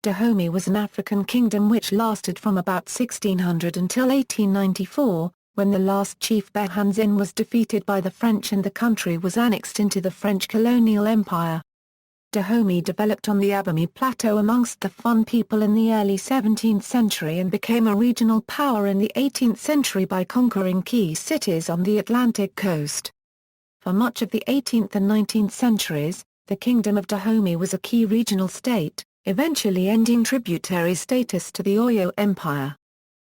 Dahomey was an African kingdom which lasted from about 1600 until 1894, when the last chief Behanzin was defeated by the French and the country was annexed into the French colonial empire. Dahomey developed on the Dahomey Plateau amongst the Fon people in the early 17th century and became a regional power in the 18th century by conquering key cities on the Atlantic coast. For much of the 18th and 19th centuries, the Kingdom of Dahomey was a key regional state, eventually ending tributary status to the Oyo Empire.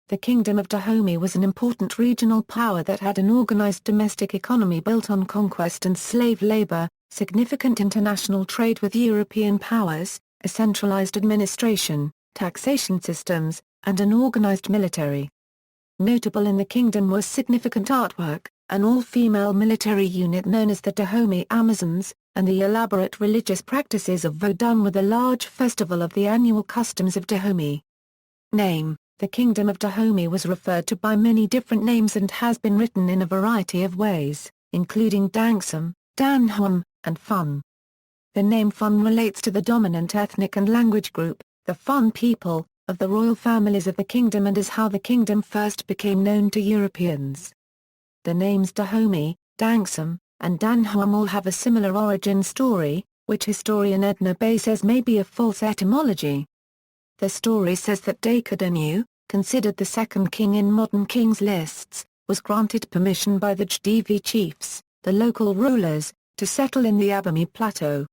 The Kingdom of Dahomey was an important regional power that had an organized domestic economy built on conquest and slave labor, significant international trade with European powers, a centralized administration, taxation systems, and an organized military. Notable in the kingdom was significant artwork, an all-female military unit known as the Dahomey Amazons, and the elaborate religious practices of Vodun with a large festival of the annual customs of Dahomey. Name: the Kingdom of Dahomey was referred to by many different names and has been written in a variety of ways, including Dangsum, Dahome, and Fon. The name Fon relates to the dominant ethnic and language group, the Fon people, of the royal families of the kingdom and is how the kingdom first became known to Europeans. The names Dahomey, Dangsum, and Dahome all have a similar origin story, which historian Edna Bay says may be a false etymology. The story says that Dahomey, considered the second king in modern kings' lists, was granted permission by the Jdevi chiefs, the local rulers, to settle in the Dahomey Plateau.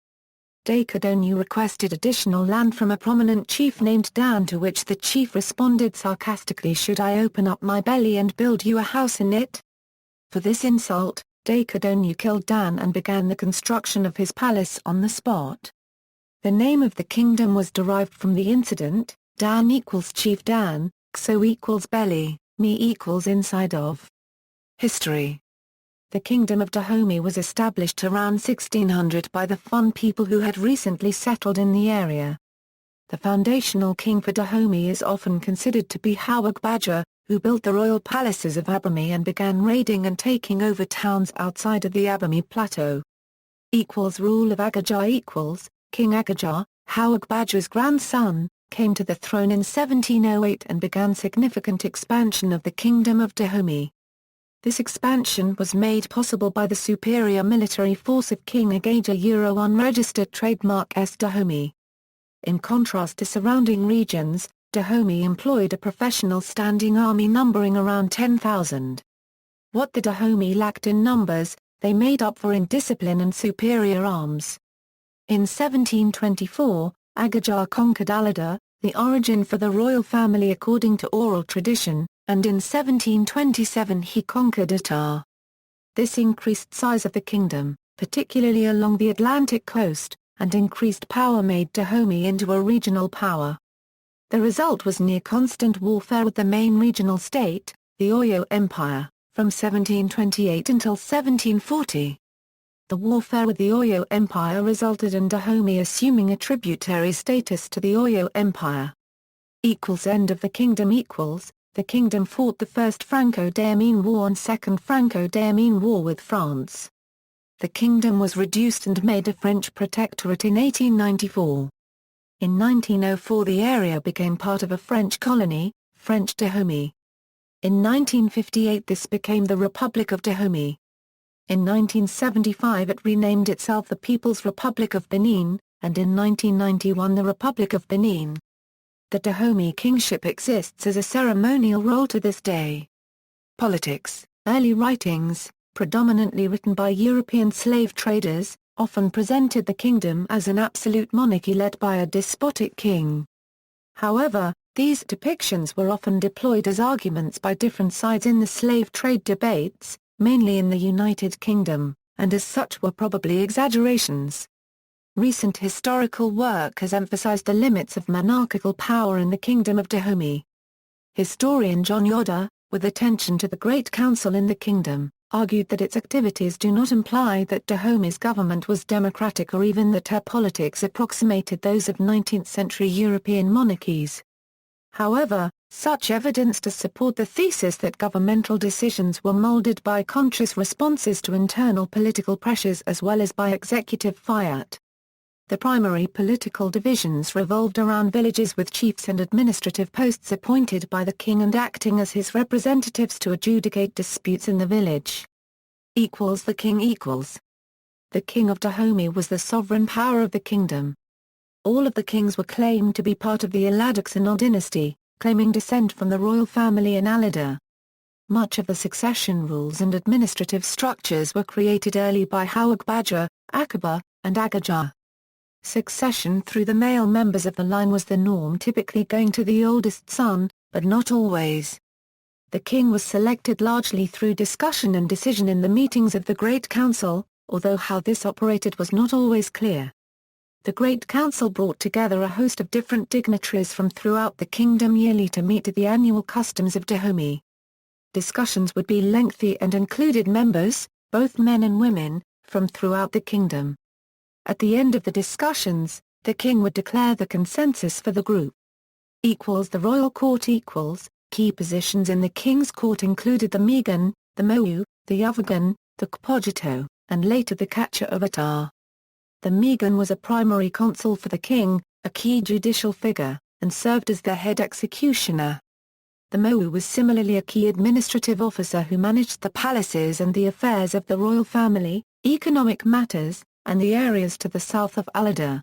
Dahomey requested additional land from a prominent chief named Dan, to which the chief responded sarcastically, "Should I open up my belly and build you a house in it?" For this insult, Dahomey killed Dan and began the construction of his palace on the spot. The name of the kingdom was derived from the incident, Dan equals Chief Dan, Xo equals belly, Me equals inside of. History. The Kingdom of Dahomey was established around 1600 by the Fon people who had recently settled in the area. The foundational king for Dahomey is often considered to be Howard Badger, who built the royal palaces of Dahomey and began raiding and taking over towns outside of the Dahomey Plateau. Rule of Agajar King Agajar, Howard Badger's grandson, came to the throne in 1708 and began significant expansion of the Kingdom of Dahomey. This expansion was made possible by the superior military force of King Agajar unregistered trademark S. Dahomey. In contrast to surrounding regions, Dahomey employed a professional standing army numbering around 10,000. What the Dahomey lacked in numbers, they made up for in discipline and superior arms. In 1724, Agajar conquered Alada, the origin for the royal family according to oral tradition, and in 1727 he conquered Attar. This increased size of the kingdom, particularly along the Atlantic coast, and increased power made Dahomey into a regional power. The result was near-constant warfare with the main regional state, the Oyo Empire, from 1728 until 1740. The warfare with the Oyo Empire resulted in Dahomey assuming a tributary status to the Oyo Empire. End of the kingdom. The kingdom fought the First Franco-Dahomey War and Second Franco-Dahomey War with France. The kingdom was reduced and made a French protectorate in 1894. In 1904 the area became part of a French colony, French Dahomey. In 1958 this became the Republic of Dahomey. In 1975 it renamed itself the People's Republic of Benin, and in 1991 the Republic of Benin. The Dahomey kingship exists as a ceremonial role to this day. Politics. Early writings, predominantly written by European slave traders, often presented the kingdom as an absolute monarchy led by a despotic king. However, these depictions were often deployed as arguments by different sides in the slave trade debates, mainly in the United Kingdom, and as such were probably exaggerations. Recent historical work has emphasized the limits of monarchical power in the Kingdom of Dahomey. Historian John Yoder, with attention to the Great Council in the kingdom, argued that its activities do not imply that Dahomey's government was democratic or even that her politics approximated those of 19th-century European monarchies. However, such evidence does support the thesis that governmental decisions were molded by conscious responses to internal political pressures as well as by executive fiat. The primary political divisions revolved around villages with chiefs and administrative posts appointed by the king and acting as his representatives to adjudicate disputes in the village. The king equals. The king of Dahomey was the sovereign power of the kingdom. All of the kings were claimed to be part of the Aladoxanol dynasty, claiming descent from the royal family in Alada. Much of the succession rules and administrative structures were created early by Howard Badger, Akaba, and Agaja. Succession through the male members of the line was the norm, typically going to the oldest son, but not always. The king was selected largely through discussion and decision in the meetings of the Great Council, although how this operated was not always clear. The Great Council brought together a host of different dignitaries from throughout the kingdom yearly to meet at the annual customs of Dahomey. Discussions would be lengthy and included members, both men and women, from throughout the kingdom. At the end of the discussions, the king would declare the consensus for the group. The royal court equals. Key positions in the king's court included the Megan, the Mo'u, the Uvagan, the Kpogito, and later the Catcher of Atar. The Megan was a primary consul for the king, a key judicial figure, and served as the head executioner. The Mo'u was similarly a key administrative officer who managed the palaces and the affairs of the royal family, economic matters, and the areas to the south of Alada.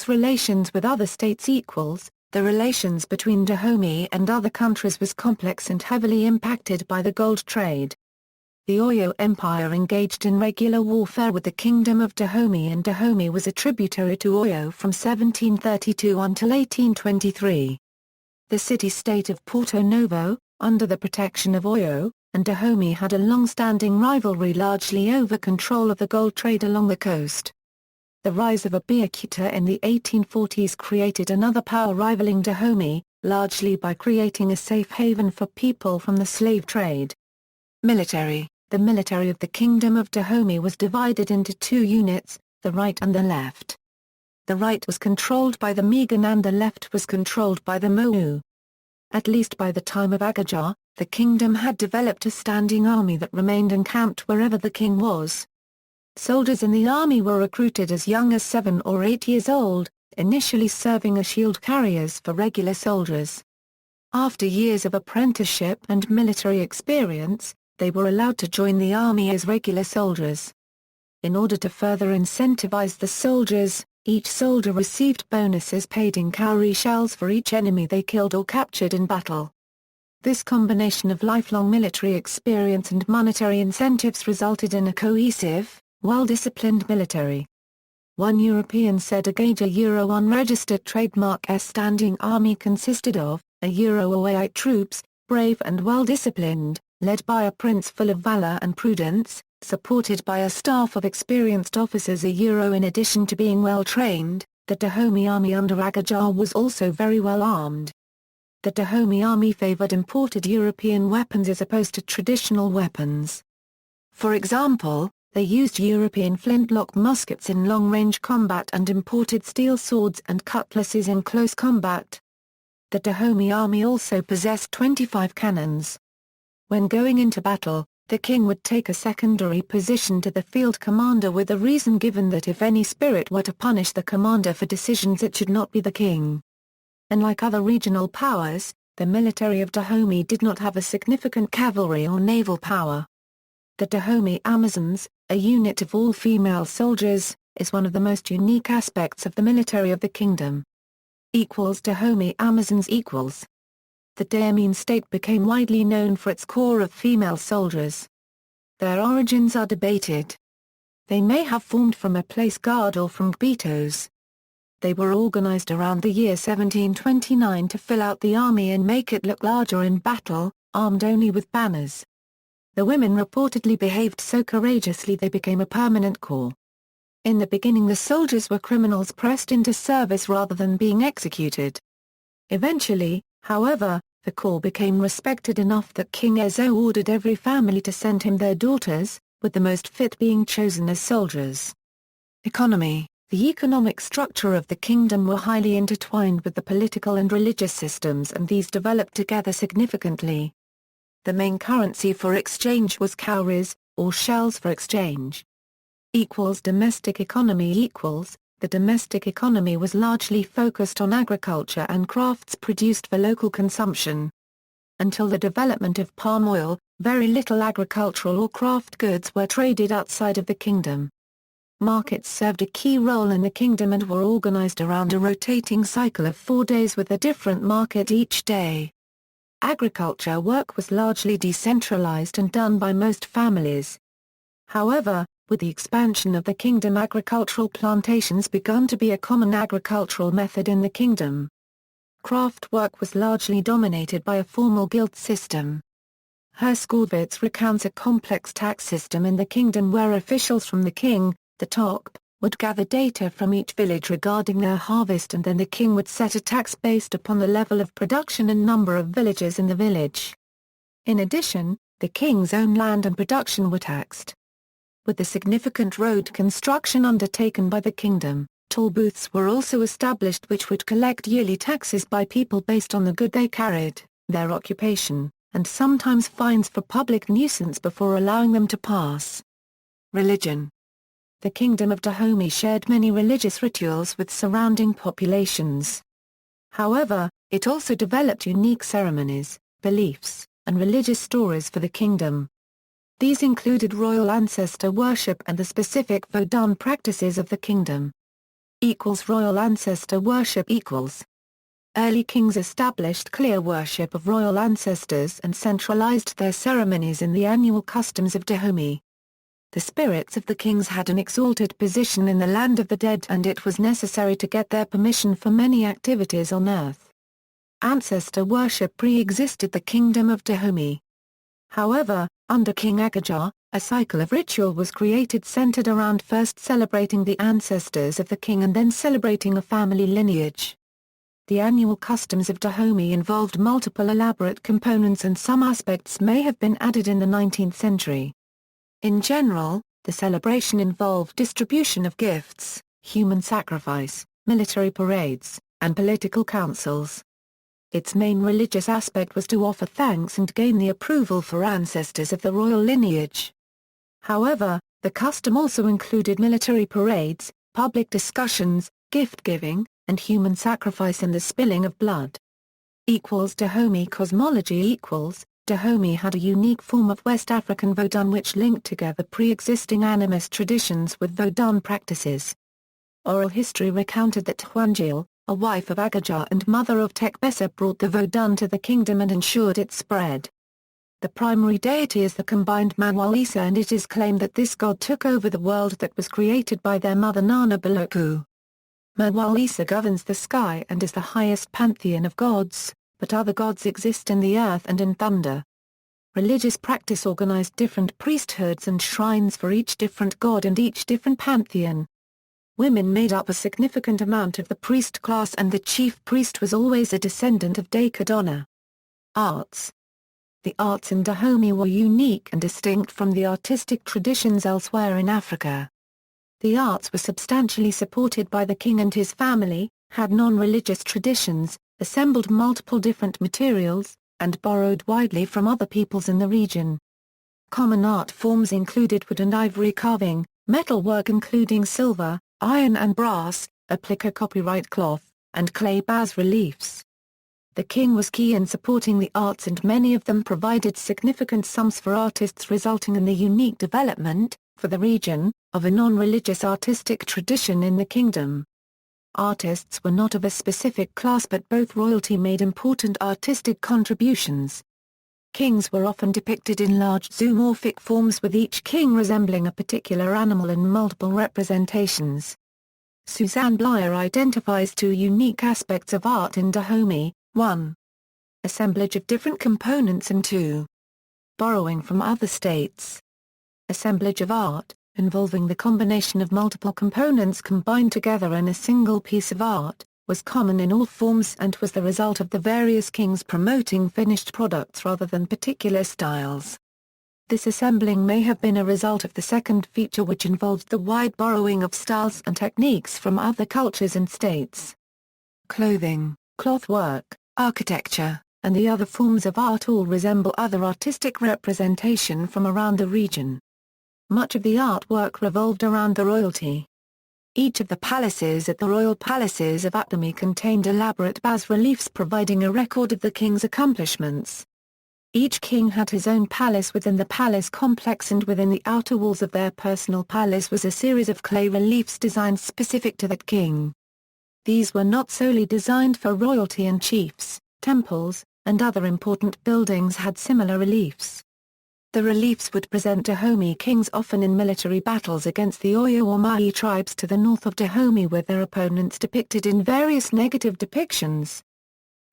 Relations with other states equals. The relations between Dahomey and other countries was complex and heavily impacted by the gold trade. The Oyo Empire engaged in regular warfare with the Kingdom of Dahomey, and Dahomey was a tributary to Oyo from 1732 until 1823. The city-state of Porto Novo, under the protection of Oyo, and Dahomey had a long-standing rivalry largely over control of the gold trade along the coast. The rise of Abeokuta in the 1840s created another power rivaling Dahomey, largely by creating a safe haven for people from the slave trade. Military. The military of the Kingdom of Dahomey was divided into two units, the right and the left. The right was controlled by the Megan and the left was controlled by the Mo'u. At least by the time of Agaja, the kingdom had developed a standing army that remained encamped wherever the king was. Soldiers in the army were recruited as young as 7 or 8 years old, initially serving as shield carriers for regular soldiers. After years of apprenticeship and military experience, they were allowed to join the army as regular soldiers. In order to further incentivize the soldiers, each soldier received bonuses paid in cowrie shells for each enemy they killed or captured in battle. This combination of lifelong military experience and monetary incentives resulted in a cohesive, well-disciplined military. One European said a gauge unregistered trademark standing army consisted of a Owaite troops, brave and well-disciplined, led by a prince full of valor and prudence, supported by a staff of experienced officers. In addition to being well-trained, the Dahomey army under Agaja was also very well armed. The Dahomey army favored imported European weapons as opposed to traditional weapons. For example, they used European flintlock muskets in long-range combat and imported steel swords and cutlasses in close combat. The Dahomey army also possessed 25 cannons. When going into battle, the king would take a secondary position to the field commander with the reason given that if any spirit were to punish the commander for decisions it should not be the king. Unlike other regional powers, the military of Dahomey did not have a significant cavalry or naval power. The Dahomey Amazons, a unit of all-female soldiers, is one of the most unique aspects of the military of the kingdom. Dahomey Amazons equals. The Dahomey state became widely known for its core of female soldiers. Their origins are debated. They may have formed from a place guard or from Gbetos. They were organized around the year 1729 to fill out the army and make it look larger in battle, armed only with banners. The women reportedly behaved so courageously they became a permanent corps. In the beginning the soldiers were criminals pressed into service rather than being executed. Eventually, however, the corps became respected enough that King Ezo ordered every family to send him their daughters, with the most fit being chosen as soldiers. Economy. The economic structure of the kingdom were highly intertwined with the political and religious systems, and these developed together significantly. The main currency for exchange was cowries, or shells for exchange. Domestic economy equals. the domestic economy was largely focused on agriculture and crafts produced for local consumption. Until the development of palm oil, very little agricultural or craft goods were traded outside of the kingdom. Markets served a key role in the kingdom and were organized around a rotating cycle of 4 days with a different market each day. Agriculture work was largely decentralized and done by most families. However, with the expansion of the kingdom, agricultural plantations began to be a common agricultural method in the kingdom. Craft work was largely dominated by a formal guild system. Herskovits recounts a complex tax system in the kingdom where officials from the king, the top, would gather data from each village regarding their harvest, and then the king would set a tax based upon the level of production and number of villagers in the village. In addition, the king's own land and production were taxed. With the significant road construction undertaken by the kingdom, toll booths were also established which would collect yearly taxes by people based on the good they carried, their occupation, and sometimes fines for public nuisance before allowing them to pass. Religion. The kingdom of Dahomey shared many religious rituals with surrounding populations. However, it also developed unique ceremonies, beliefs, and religious stories for the kingdom. These included royal ancestor worship and the specific Vodun practices of the kingdom. Royal ancestor worship equals. Early kings established clear worship of royal ancestors and centralized their ceremonies in the annual customs of Dahomey. The spirits of the kings had an exalted position in the land of the dead, and it was necessary to get their permission for many activities on earth. Ancestor worship pre-existed the kingdom of Dahomey. However, under King Agajar, a cycle of ritual was created centered around first celebrating the ancestors of the king and then celebrating a family lineage. The annual customs of Dahomey involved multiple elaborate components, and some aspects may have been added in the 19th century. In general, the celebration involved distribution of gifts, human sacrifice, military parades, and political councils. Its main religious aspect was to offer thanks and gain the approval for ancestors of the royal lineage. However, the custom also included military parades, public discussions, gift-giving, and human sacrifice and the spilling of blood. Dahomey Cosmology Dahomey had a unique form of West African Vodun which linked together pre-existing animist traditions with Vodun practices. Oral history recounted that Huangil, a wife of Agajar and mother of Tekbessa, brought the Vodun to the kingdom and ensured its spread. The primary deity is the combined Manwalisa, and it is claimed that this god took over the world that was created by their mother Nana Baloku. Manwalisa governs the sky and is the highest pantheon of gods, but other gods exist in the earth and in thunder. Religious practice organized different priesthoods and shrines for each different god and each different pantheon. Women made up a significant amount of the priest class, and the chief priest was always a descendant of Dakadona. Arts. The arts in Dahomey were unique and distinct from the artistic traditions elsewhere in Africa. The arts were substantially supported by the king and his family, had non-religious traditions, assembled multiple different materials, and borrowed widely from other peoples in the region. Common art forms included wood and ivory carving, metalwork including silver, iron and brass, applique copyright cloth, and clay bas-reliefs. The king was key in supporting the arts, and many of them provided significant sums for artists, resulting in the unique development, for the region, of a non-religious artistic tradition in the kingdom. Artists were not of a specific class, but both royalty made important artistic contributions. Kings were often depicted in large zoomorphic forms, with each king resembling a particular animal in multiple representations. Suzanne Blyer identifies two unique aspects of art in Dahomey: 1. Assemblage of different components, and 2. Borrowing from other states. Assemblage of art, involving the combination of multiple components combined together in a single piece of art, was common in all forms and was the result of the various kings promoting finished products rather than particular styles. This assembling may have been a result of the second feature, which involved the wide borrowing of styles and techniques from other cultures and states. Clothing, clothwork, architecture, and the other forms of art all resemble other artistic representation from around the region. Much of the artwork revolved around the royalty. Each of the palaces at the royal palaces of Dahomey contained elaborate bas-reliefs providing a record of the king's accomplishments. Each king had his own palace within the palace complex, and within the outer walls of their personal palace was a series of clay reliefs designed specific to that king. These were not solely designed for royalty, and chiefs, temples, and other important buildings had similar reliefs. The reliefs would present Dahomey kings often in military battles against the Oyo or Mai tribes to the north of Dahomey, with their opponents depicted in various negative depictions.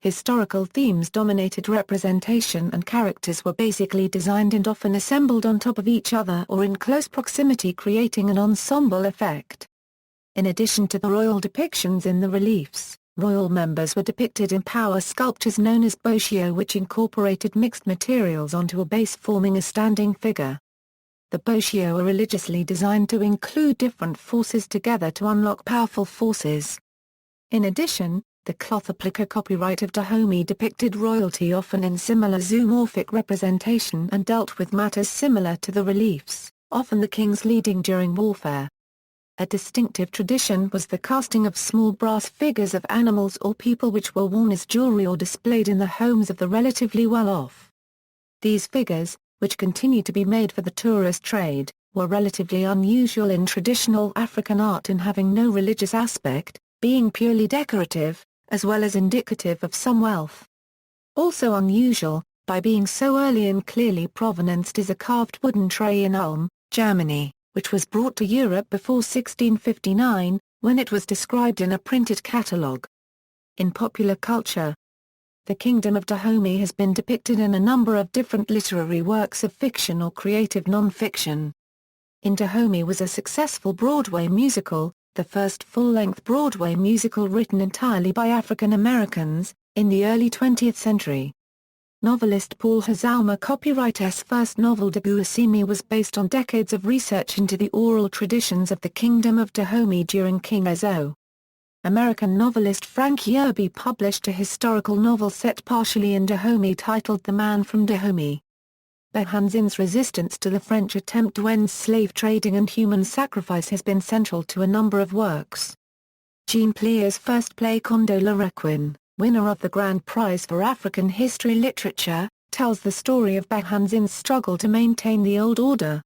Historical themes dominated representation, and characters were basically designed and often assembled on top of each other or in close proximity, creating an ensemble effect. In addition to the royal depictions in the reliefs, royal members were depicted in power sculptures known as boshio, which incorporated mixed materials onto a base forming a standing figure. The boshio are religiously designed to include different forces together to unlock powerful forces. In addition, the cloth applique copyright of Dahomey depicted royalty often in similar zoomorphic representation and dealt with matters similar to the reliefs, often the kings leading during warfare. A distinctive tradition was the casting of small brass figures of animals or people, which were worn as jewelry or displayed in the homes of the relatively well-off. These figures, which continue to be made for the tourist trade, were relatively unusual in traditional African art in having no religious aspect, being purely decorative, as well as indicative of some wealth. Also unusual, by being so early and clearly provenanced, is a carved wooden tray in Ulm, Germany, which was brought to Europe before 1659, when it was described in a printed catalogue. In popular culture, the Kingdom of Dahomey has been depicted in a number of different literary works of fiction or creative non-fiction. In Dahomey was a successful Broadway musical, the first full-length Broadway musical written entirely by African Americans, in the early 20th century. Novelist Paul Hazaumer copyright's first novel Dahomey was based on decades of research into the oral traditions of the Kingdom of Dahomey during King Ezo. American novelist Frank Yerby published a historical novel set partially in Dahomey titled The Man from Dahomey. Behanzin's resistance to the French attempt to end slave trading and human sacrifice has been central to a number of works. Jean Plier's first play Condola Requin, winner of the Grand Prize for African History Literature, tells the story of Behanzin's struggle to maintain the old order.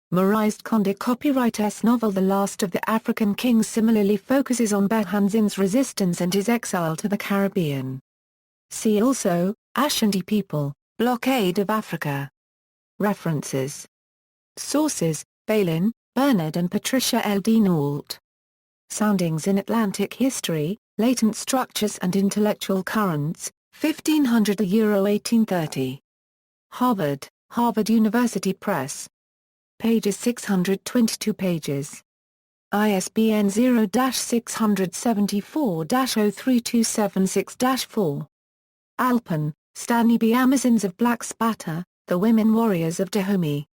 Maurice Condé copyright's novel The Last of the African Kings similarly focuses on Behanzin's resistance and his exile to the Caribbean. See also, Ashanti people, Blockade of Africa. References. Sources: Balin, Bernard and Patricia L. Denault. Soundings in Atlantic History, Latent Structures and Intellectual Currents, 1500–1830. Harvard University Press. Pages 622 pages. ISBN 0-674-03276-4. Alpen, Stanley B. Amazons of Black Spatter, The Women Warriors of Dahomey.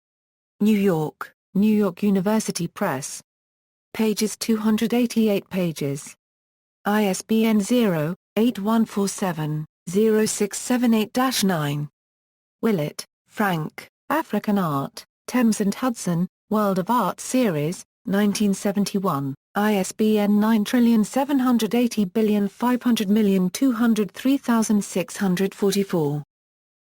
New York, New York University Press. Pages 288 pages. ISBN 0-8147-0678-9. Willett, Frank, African Art, Thames and Hudson, World of Art Series, 1971, ISBN 9780500203644.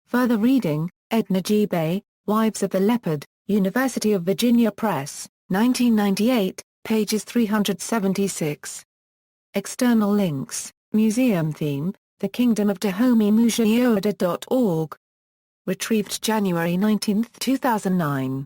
Further reading, Edna G. Bay, Wives of the Leopard, University of Virginia Press, 1998, pages 376. External links, Museum theme, The Kingdom of Dahomey Museoida.org. Retrieved January 19, 2009.